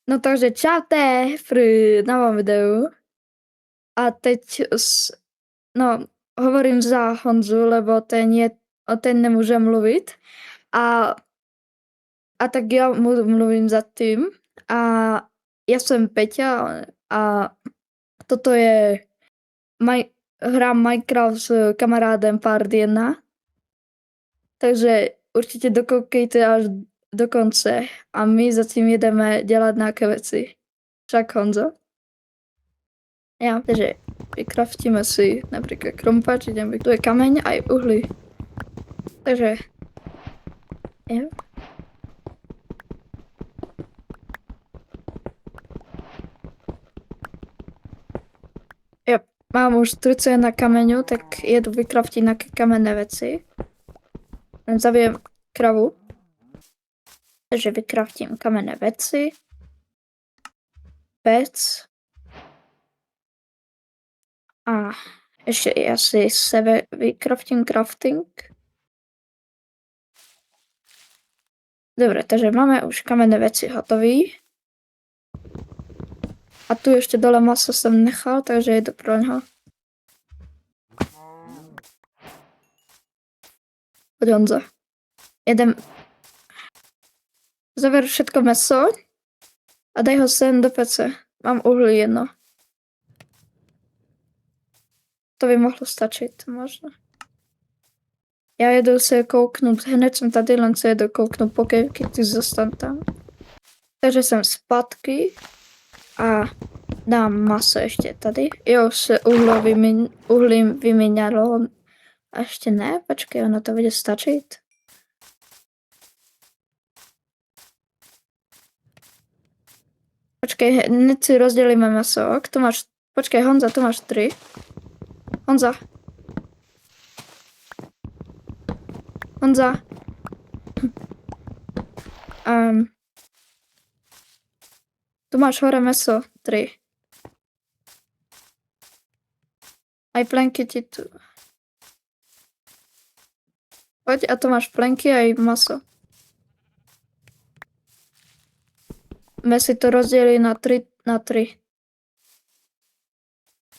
No takže čauté pri novom videu. A teď no, hovorím za Honzu, lebo ten nemůže mluvit. A tak já mluvím za tým. A já jsem Peťa a toto je hrám Minecraft s kamarádem Part 1. Takže určitě dokoukejte až do konce a my zatím jedeme dělat nějaké věci. Však Honzo? Jo, takže vykraftíme si například krompač, ideme, tu je kameň a i uhlí. Takže, jo. Jo, mám už 31 kameňů, tak jedu vykraftit nějaké kamenné věci. Zabijem kravu. Takže vykraftím kamenné věci. Pec. A ještě asi sebe vykraftím crafting. Dobre, takže máme už kamenné věci hotový. A tu ještě dole maso jsem nechal, takže jedu pro něho. Poď Honza. Jedem. Zaver všetko meso a daj ho sem do pece. Mám uhlí jedno. To by mohlo stačit, možno. Já jedu se kouknout, hned jsem tady, len se jedu kouknout pokejky, ty zostan tam. Takže jsem zpátky a dám maso ještě tady. Jo, se uhlím vyměňalo. A ještě ne, počkej, ono to bude stačit. Počkej, hned si rozdělíme maso. Tu máš, počkej, Honza, tu máš 3. Honza. Honza. Tu máš hore meso, 3. Aj plenky ti tu. Pojď a tu máš plenky a i maso. My si to rozdělili na 3.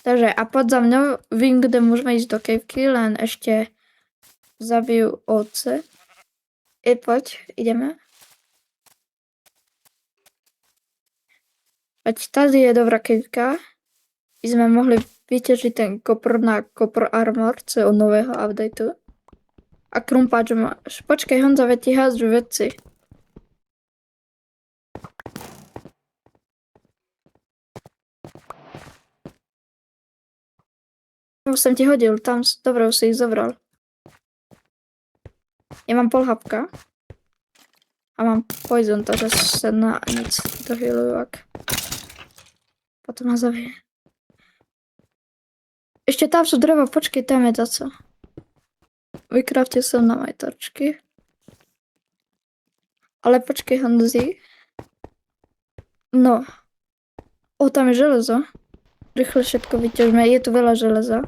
Takže a pod za mnou vím, kde můžeme jít do kejvky, len ještě zabiju ovce. I pojď, jdeme. Ať tady je dobrá kejvka. Jsme mohli vytěžit ten kopr na kopr armor, co je od nového updateu. A krumpáč máš. Počkej, Honza, veď ti házdu věci. Už jsem ti hodil, tam dobrou si ji zobral. Já mám pol hapka. A mám poison, takže se na nic dohyluju, jak potom nás zabije. Ještě tam jsou dreva, počkej, tam je to co. Vykraftil jsem na majtorčky. Ale počkej, Honzi. No. O, tam je železo. Rychle všetko vytěžme, je tu veľa železa.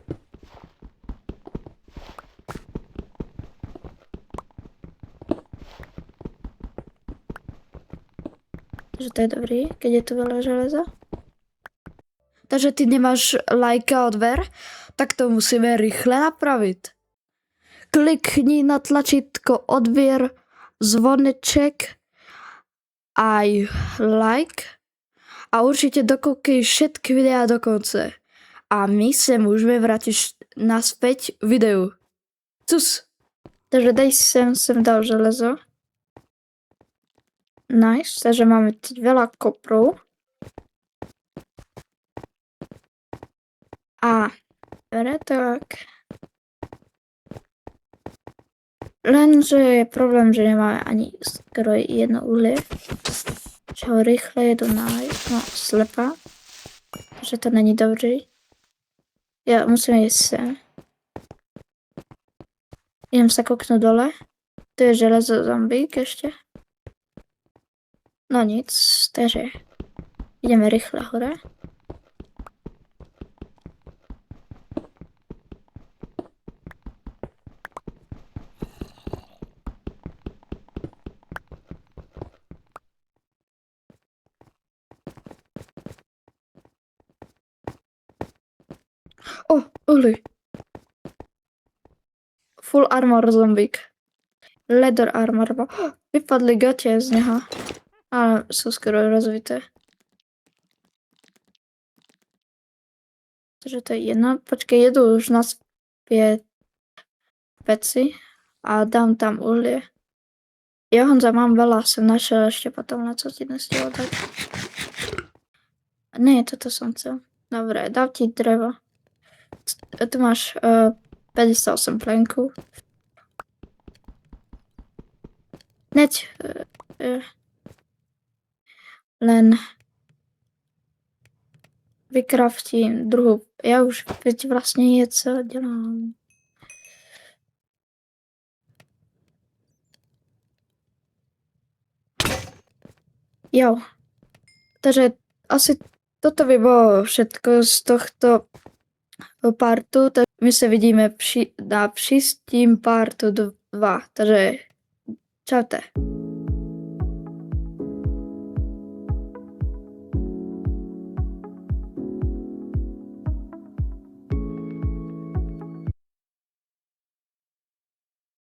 Takže to je dobrý, keď je tu veľa železa. Takže ty nemáš lajka odber, tak to musíme rychle napravit. Klikni na tlačítko odběr, zvoneček, aj like a určitě dokoukej všetky videa do konce. A my se můžeme vrátit naspäť videu. Cus. Takže dej sem dal železo. Nice, takže máme teď veľa kopru. A tak. Lenže je problém, že nemáme ani skoro jedno uhlí. Že ho rychle jedu slepa. Že to není dobrý. Já musím jít sem. Jdem se kouknout dole. To je železo zombík ještě. No nic, takže jdeme rychle hore. Uhli. Full armor zombík. Leather armor. Vypadly gatie z něho. Ale jsou skoro rozvité. Takže to je jedna. Počkej, jedu už naspět peci a dám tam uhlie. Jo, Honza, mám veľa, jsem našel ještě potom, na co ti nestihlo dať. Ne, toto som chcel. Dobre, dám ti drevo. Tu máš 58 plenků. Neď. Len vykraftím druhou. Já už teď vlastně je, co dělám. Jo. Takže asi toto by bylo všetko z tohto partu. Tak my se vidíme na příštím partu 2. Takže čaute.